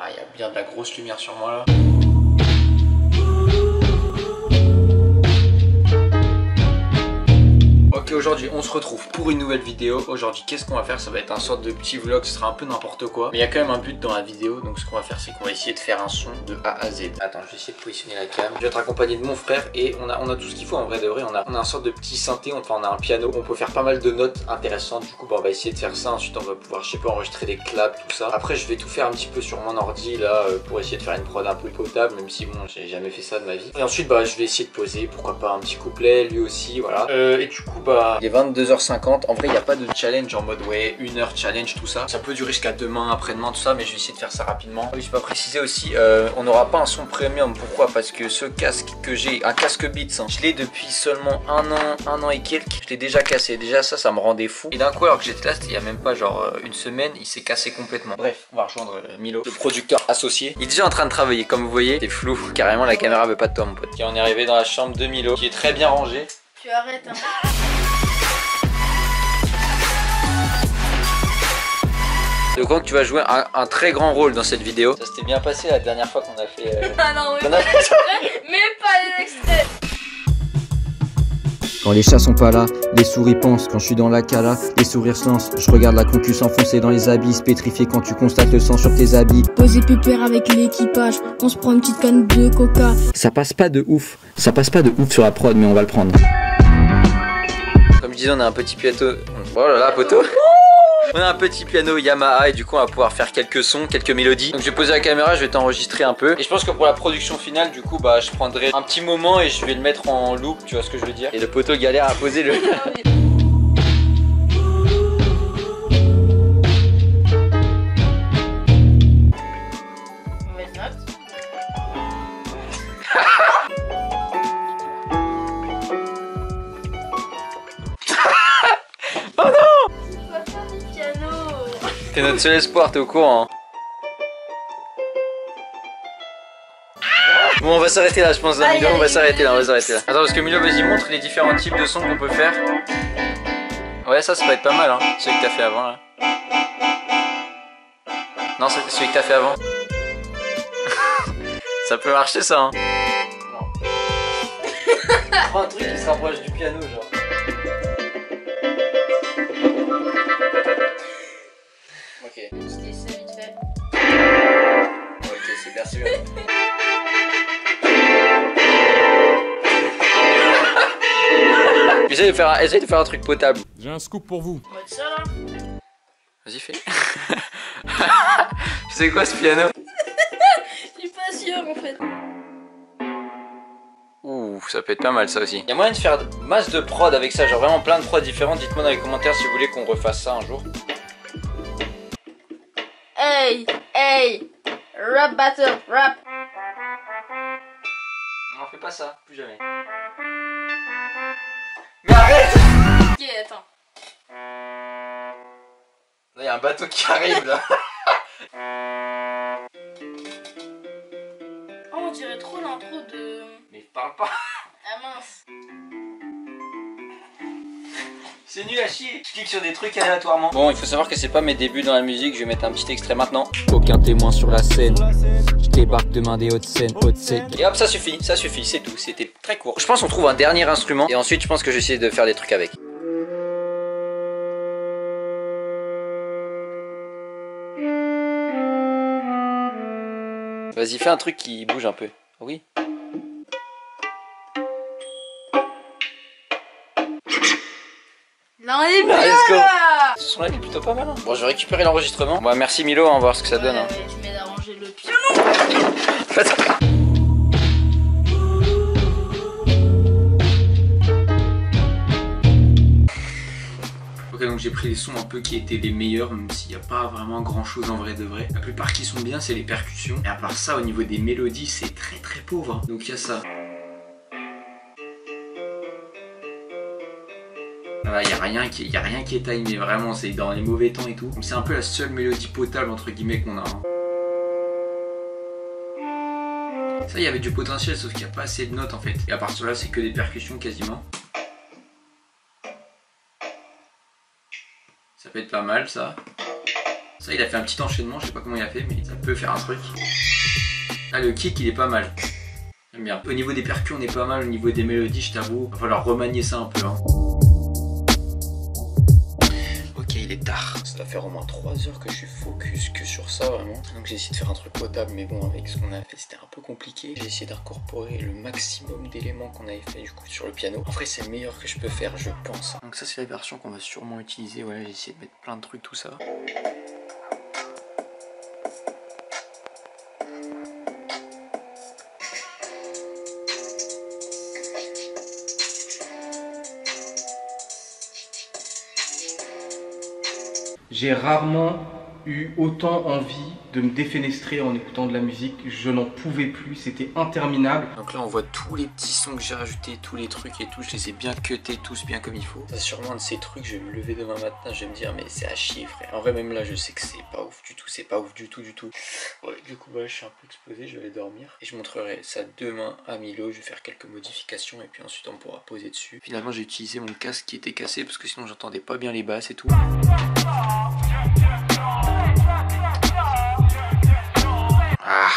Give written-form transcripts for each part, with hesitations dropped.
Ah, il y a bien de la grosse lumière sur moi là. Ok, aujourd'hui on se retrouve pour une nouvelle vidéo. Aujourd'hui qu'est-ce qu'on va faire? Ça va être un sorte de petit vlog, ce sera un peu n'importe quoi. Mais il y a quand même un but dans la vidéo. Donc ce qu'on va faire c'est qu'on va essayer de faire un son de A à Z. Attends, je vais essayer de positionner la cam. Je vais être accompagné de mon frère et on a tout ce qu'il faut en vrai de vrai. On a un sorte de petit synthé, enfin on a un piano. On peut faire pas mal de notes intéressantes. Du coup bah, on va essayer de faire ça. Ensuite on va pouvoir, je sais pas, enregistrer des claps, tout ça. Après je vais tout faire un petit peu sur mon ordi là pour essayer de faire une prod un peu potable. Même si bon j'ai jamais fait ça de ma vie. Et ensuite bah je vais essayer de poser, pourquoi pas un petit couplet lui aussi, voilà. Et du coup bah il est 22h50. En vrai il n'y a pas de challenge en mode ouais 1 heure challenge tout ça. Ça peut durer jusqu'à demain, après-demain tout ça. Mais je vais essayer de faire ça rapidement. Oui, je peux pas préciser aussi, on n'aura pas un son premium. Pourquoi? Parce que ce casque que j'ai, un casque Beats, hein, je l'ai depuis seulement un an et quelques. Je l'ai déjà cassé. Déjà ça me rendait fou. Et d'un coup alors que j'étais là, c'était il y a même pas genre une semaine, il s'est cassé complètement. Bref, on va rejoindre Milo, le producteur associé. Il est déjà en train de travailler, comme vous voyez. C'est flou, carrément la caméra veut pas de toi mon pote. Ok, on est arrivé dans la chambre de Milo, qui est très bien rangée. Tu arrêtes hein. Je crois que tu vas jouer un très grand rôle dans cette vidéo. Ça s'était bien passé la dernière fois qu'on a fait... Ah non, mais pas les extraits. Quand les chats sont pas là, les souris pensent. Quand je suis dans la cala, les sourires se lancent. Je regarde la concu s'enfoncer dans les abysses, pétrifié quand tu constates le sang sur tes habits. Posé pépère avec l'équipage, on se prend une petite canne de coca. Ça passe pas de ouf. Ça passe pas de ouf sur la prod, mais on va le prendre. Comme je disais, on a un petit piano... Oh là là, poteau. On a un petit piano Yamaha et du coup on va pouvoir faire quelques sons, quelques mélodies. Donc je vais poser la caméra, je vais t'enregistrer un peu. Et je pense que pour la production finale du coup bah je prendrai un petit moment et je vais le mettre en loop, tu vois ce que je veux dire. Et le poteau galère à poser le... Mauvaise note. Oh non! Piano. T'es notre seul espoir, t'es au courant hein. Bon on va s'arrêter là je pense dans la vidéo, on va s'arrêter là, Attends parce que Milo vas-y montre les différents types de sons qu'on peut faire. Ouais ça peut être pas mal hein, celui que t'as fait avant là. Non c'est celui que t'as fait avant. Ça peut marcher ça hein. Prends un truc qui se rapproche du piano genre. Ok. Petit essai vite fait. Ok c'est bien, c'est bien. Essaye de faire un truc potable. J'ai un scoop pour vous. On va être ça là. Vas-y fais. C'est quoi ce piano? Je suis pas sûre en fait. Ouh, ça peut être pas mal ça aussi. Il y a moyen de faire masse de prod avec ça, genre vraiment plein de prods différentes. Dites-moi dans les commentaires si vous voulez qu'on refasse ça un jour. Hey, hey, rap battle, rap. Non, fais pas ça, plus jamais. Mais arrête! Ok, attends. Là, il y a un bateau qui arrive là. Oh, on dirait trop l'intro de... Mais parle pas. Ah mince. C'est nul à chier. Je clique sur des trucs aléatoirement. Bon, il faut savoir que c'est pas mes débuts dans la musique. Je vais mettre un petit extrait maintenant. Aucun témoin sur la scène. Je débarque demain des hautes scènes, Et hop, ça suffit, c'est tout. C'était très court. Je pense qu'on trouve un dernier instrument. Et ensuite, je pense que je vais essayer de faire des trucs avec. Vas-y, fais un truc qui bouge un peu. Oui. Là on est bien Let's go. là. Ce son là il est plutôt pas mal hein. Bon je vais récupérer l'enregistrement. Bon merci Milo, on va voir ce que ça donne hein. Tu m'aides à ranger le piano. Ok donc j'ai pris les sons un peu qui étaient les meilleurs, même s'il n'y a pas vraiment grand chose en vrai de vrai. La plupart qui sont bien c'est les percussions. Et à part ça au niveau des mélodies c'est très très pauvre. Donc il y a ça. Voilà, il n'y a rien qui est timé, vraiment, c'est dans les mauvais temps et tout. C'est un peu la seule mélodie potable entre guillemets qu'on a. Hein. Ça, il y avait du potentiel, sauf qu'il n'y a pas assez de notes en fait. Et à partir de là, c'est que des percussions quasiment. Ça peut être pas mal ça. Ça, il a fait un petit enchaînement, je sais pas comment il a fait, mais ça peut faire un truc. Ah, le kick, il est pas mal. J'aime bien. Au niveau des percus, on est pas mal. Au niveau des mélodies, je t'avoue, va falloir remanier ça un peu. Hein. Ok, il est tard. Ça va faire au moins 3 heures que je suis focus que sur ça, vraiment. Donc j'ai essayé de faire un truc potable, mais bon, avec ce qu'on a fait, c'était un peu compliqué. J'ai essayé d'incorporer le maximum d'éléments qu'on avait fait du coup sur le piano. En vrai, c'est le meilleur que je peux faire, je pense. Donc ça, c'est la version qu'on va sûrement utiliser. Voilà, j'ai essayé de mettre plein de trucs, tout ça. J'ai rarement eu autant envie de me défenestrer en écoutant de la musique. Je n'en pouvais plus, c'était interminable. Donc là on voit tous les petits sons que j'ai rajoutés, tous les trucs et tout, je les ai bien cutés tous bien comme il faut. C'est sûrement un de ces trucs, je vais me lever demain matin, je vais me dire mais c'est à chier frère. En vrai même là je sais que c'est pas ouf du tout, c'est pas ouf du tout. Ouais du coup bah, je suis un peu explosé, je vais aller dormir. Et je montrerai ça demain à Milo, je vais faire quelques modifications et puis ensuite on pourra poser dessus. Finalement j'ai utilisé mon casque qui était cassé parce que sinon j'entendais pas bien les basses et tout. Ah.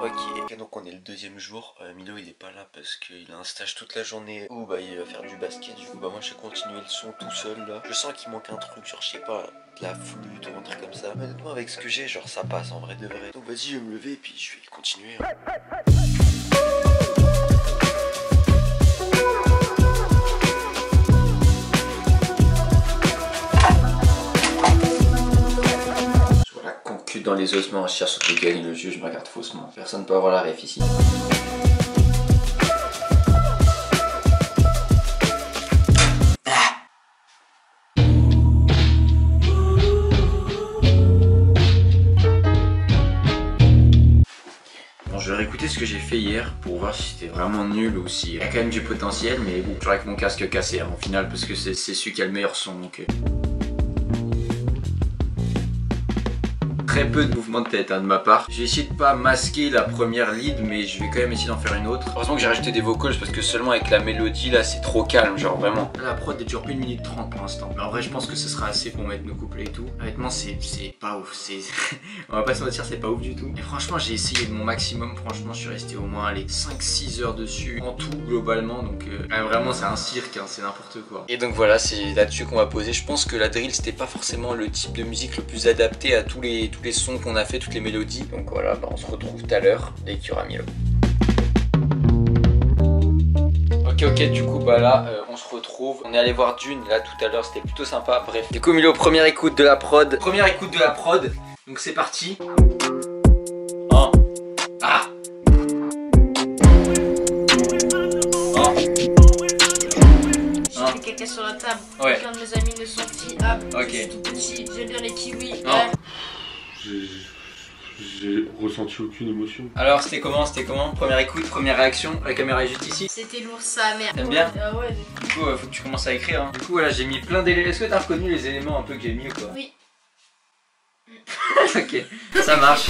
Ok, donc on est le deuxième jour. Milo il est pas là parce qu'il a un stage toute la journée où bah, il va faire du basket. Du coup bah moi j'ai continué le son tout seul là. Je sens qu'il manque un truc, genre je sais pas, de la flûte ou un truc comme ça. Mais honnêtement avec ce que j'ai, genre ça passe en vrai de vrai. Donc vas-y je vais me lever et puis je vais continuer. Hein. Dans les ossements, je cherche sur lequel le juge me regarde faussement. Personne ne peut avoir la ref ici. Bon, je vais réécouter ce que j'ai fait hier pour voir si c'était vraiment nul ou s'il y a quand même du potentiel, mais bon, j'aurais que mon casque cassé hein, au final parce que c'est celui qui a le meilleur son. Donc, très peu de mouvements de tête hein, de ma part. J'ai essayé de pas masquer la première lead mais je vais quand même essayer d'en faire une autre. Heureusement que j'ai rajouté des vocals parce que seulement avec la mélodie là c'est trop calme genre vraiment. Là, la prod elle dure 1 minute 30 pour l'instant. Mais en vrai je pense que ce sera assez pour mettre nos couplets et tout. Honnêtement c'est pas ouf. On va pas se mentir c'est pas ouf du tout. Et franchement j'ai essayé de mon maximum. Franchement je suis resté au moins 5-6 heures dessus en tout globalement. Donc vraiment c'est un cirque hein, c'est n'importe quoi. Et donc voilà c'est là-dessus qu'on va poser. Je pense que la drill c'était pas forcément le type de musique le plus adapté à tous les sons qu'on a fait, toutes les mélodies. Donc voilà, bah on se retrouve tout à l'heure dès qu'il y aura Milo. Ok, du coup bah là on se retrouve. On est allé voir Dune là tout à l'heure, c'était plutôt sympa. Bref, du coup Milo, première écoute de la prod. Donc c'est parti. Oh. Ah. Oh. J'ai fait caca sur la table. Ouais. Plein de mes amis ne sont fiables. Ok. Je suis tout petit, j'aime bien les kiwis. Non. Ouais. J'ai ressenti aucune émotion. Alors c'était comment? Première écoute, première réaction. La caméra est juste ici. C'était lourd sa mère. T'aimes bien? Ah ouais. Du coup faut que tu commences à écrire hein. Du coup voilà j'ai mis plein d'éléments. Est-ce que t'as reconnu les éléments un peu que j'ai mis ou quoi? Oui. Ok, ça marche.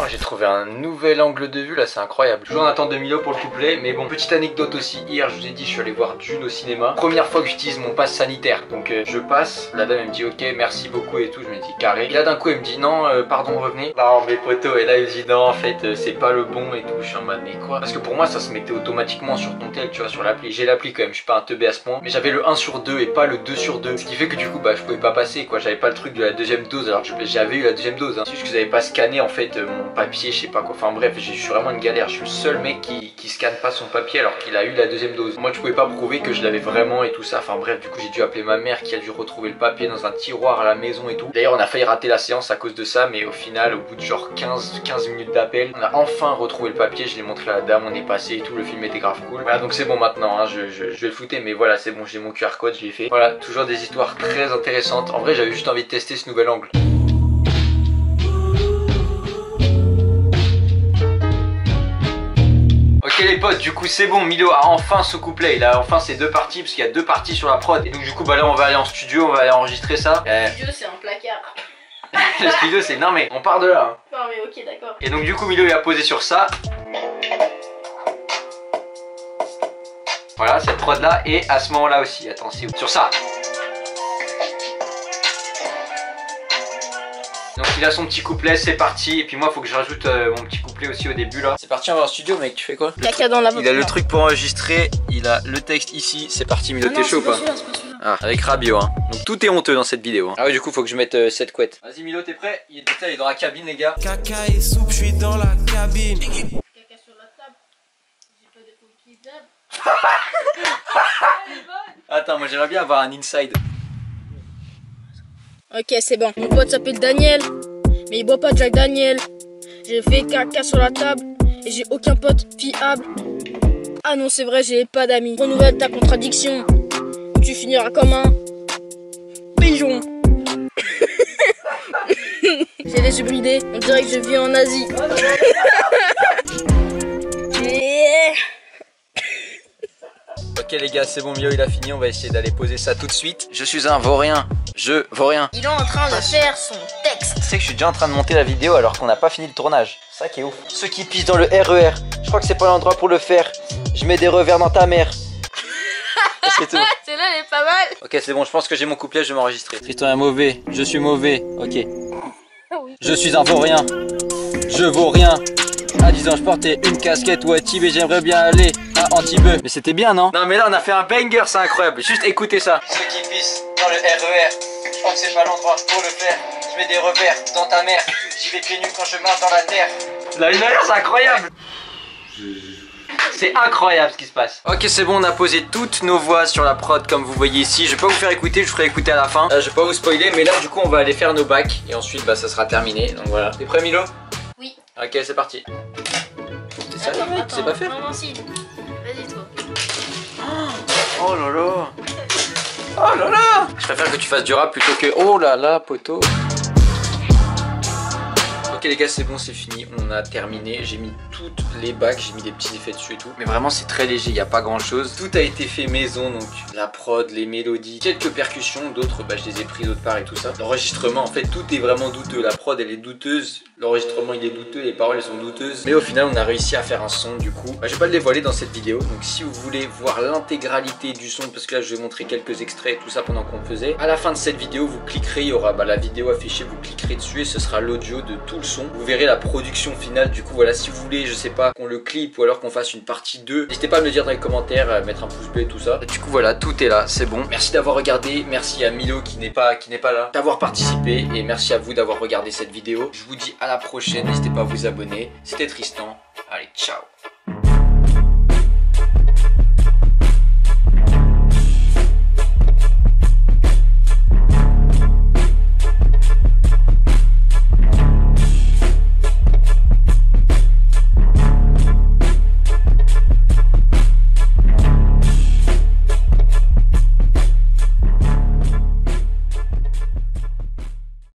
Oh, j'ai trouvé un nouvel angle de vue là, c'est incroyable. Toujours en attente de Milo pour le couplet, mais bon, petite anecdote aussi. Hier, je vous ai dit, je suis allé voir Dune au cinéma. Première fois que j'utilise mon pass sanitaire. Donc je passe, la dame elle me dit ok, merci beaucoup et tout. Je me dis carré. Et là d'un coup, elle me dit non, pardon, revenez. Non, mes potos. Et là, elle me dit non, en fait, c'est pas le bon et tout. Je suis en mode mais quoi? Parce que pour moi, ça se mettait automatiquement sur ton tel, tu vois, sur l'appli. J'ai l'appli quand même, je suis pas un teubé à ce point. Mais j'avais le 1/2 et pas le 2/2. Ce qui fait que du coup, bah, je pouvais pas passer quoi. J'avais pas le truc de la deuxième dose. Alors j'avais eu la deuxième dose. Hein. C'est juste que j'avais pas scanné en fait mon papier, je sais pas quoi. Enfin bref, je suis vraiment une galère. Je suis le seul mec qui scanne pas son papier alors qu'il a eu la deuxième dose. Moi, je pouvais pas prouver que je l'avais vraiment et tout ça. Enfin bref, du coup, j'ai dû appeler ma mère qui a dû retrouver le papier dans un tiroir à la maison et tout. D'ailleurs, on a failli rater la séance à cause de ça, mais au final, au bout de genre 15 minutes d'appel, on a enfin retrouvé le papier. Je l'ai montré à la dame, on est passé et tout. Le film était grave cool. Voilà, donc c'est bon maintenant. Hein, je vais le flouter, mais voilà, c'est bon. J'ai mon QR code, je l'ai fait. Voilà, toujours des histoires très intéressantes. En vrai, j'avais juste envie de tester ce nouvel angle. Ok les potes, du coup c'est bon, Milo a enfin ce couplet, il a enfin ces deux parties parce qu'il y a deux parties sur la prod. Et donc du coup bah là on va aller en studio, on va aller enregistrer ça. Dieu, c'est un placard. Le studio c'est... Non mais on part de là. Non mais ok d'accord. Et donc du coup Milo il a posé sur ça. Voilà cette prod là. Et à ce moment là aussi, attends c'est où? Sur ça. Donc il a son petit couplet, c'est parti. Et puis moi faut que je rajoute mon petit couplet aussi au début là. C'est parti, on va en studio mec, tu fais quoi? Caca dans la Il a le truc pour enregistrer, il a le texte ici, c'est parti Milo, t'es chaud ou pas? Ah, avec Rabio hein. Donc tout est honteux dans cette vidéo hein. Ah ouais du coup faut que je mette cette couette. Vas-y Milo t'es prêt? Il est dans la cabine les gars. Caca et soupe, je suis dans la cabine. Caca sur la table. J'ai pas de peau qui dab. Attends moi j'aimerais bien avoir un inside. Ok, c'est bon. Mon pote s'appelle Daniel, mais il boit pas Jack Daniel. J'ai fait caca sur la table et j'ai aucun pote fiable. Ah non, c'est vrai, j'ai pas d'amis. Renouvelle ta contradiction. Tu finiras comme un pigeon. J'ai les yeux bridés, on dirait que je vis en Asie. Ok les gars c'est bon Milo il a fini, on va essayer d'aller poser ça tout de suite. Je suis un vaurien, je vaurien. Il est en train de faire son texte. Tu sais que je suis déjà en train de monter la vidéo alors qu'on n'a pas fini le tournage. C'est ça qui est ouf. Ceux qui pissent dans le RER, je crois que c'est pas l'endroit pour le faire. Je mets des revers dans ta mère. C'est tout. Celle-là elle est pas mal. Ok c'est bon, je pense que j'ai mon couplet, je vais m'enregistrer. Tristan est mauvais, je suis mauvais, ok. Je suis un vaurien, je vaux rien. À 10 ans je portais une casquette ou à Tibet, j'aimerais bien aller à Antibes. Mais c'était bien non? Non mais là on a fait un banger, c'est incroyable. Juste écoutez ça. Ceux qui pissent dans le RER, je crois que c'est pas l'endroit pour le faire. Je mets des revers dans ta mère. J'y vais pieds nus quand je marche dans la terre. La lumière c'est incroyable. C'est incroyable ce qui se passe. Ok c'est bon, on a posé toutes nos voix sur la prod comme vous voyez ici. Je vais pas vous faire écouter, je ferai écouter à la fin. Je vais pas vous spoiler mais là du coup on va aller faire nos bacs. Et ensuite bah ça sera terminé. Donc voilà. T'es prêt Milo? Oui. Ok c'est parti. C'est ça le mec, c'est pas fait? Non non si. Vas-y toi. Oh là là. Oh là là. Je préfère que tu fasses du rap plutôt que... Oh là là poteau. Ok les gars c'est bon, c'est fini, on a terminé. J'ai mis toutes les bacs, j'ai mis des petits effets dessus et tout. Mais vraiment c'est très léger, il n'y a pas grand chose. Tout a été fait maison, donc la prod, les mélodies, quelques percussions, d'autres bah je les ai pris d'autre part et tout ça. L'enregistrement en fait tout est vraiment douteux, la prod elle est douteuse, l'enregistrement il est douteux, les paroles elles sont douteuses. Mais au final on a réussi à faire un son du coup. Bah, je vais pas le dévoiler dans cette vidéo, donc si vous voulez voir l'intégralité du son, parce que là je vais montrer quelques extraits et tout ça pendant qu'on faisait. À la fin de cette vidéo vous cliquerez, il y aura la vidéo affichée, vous cliquerez dessus et ce sera l'audio de tout le son. Vous verrez la production finale du coup. Voilà, si vous voulez je sais pas qu'on le clip ou alors qu'on fasse une partie 2, n'hésitez pas à me le dire dans les commentaires, mettre un pouce bleu et tout ça. Du coup voilà, tout est là, c'est bon. Merci d'avoir regardé, merci à Milo qui n'est pas là, d'avoir participé, et merci à vous d'avoir regardé cette vidéo. Je vous dis à la prochaine, n'hésitez pas à vous abonner. C'était Tristan, allez ciao.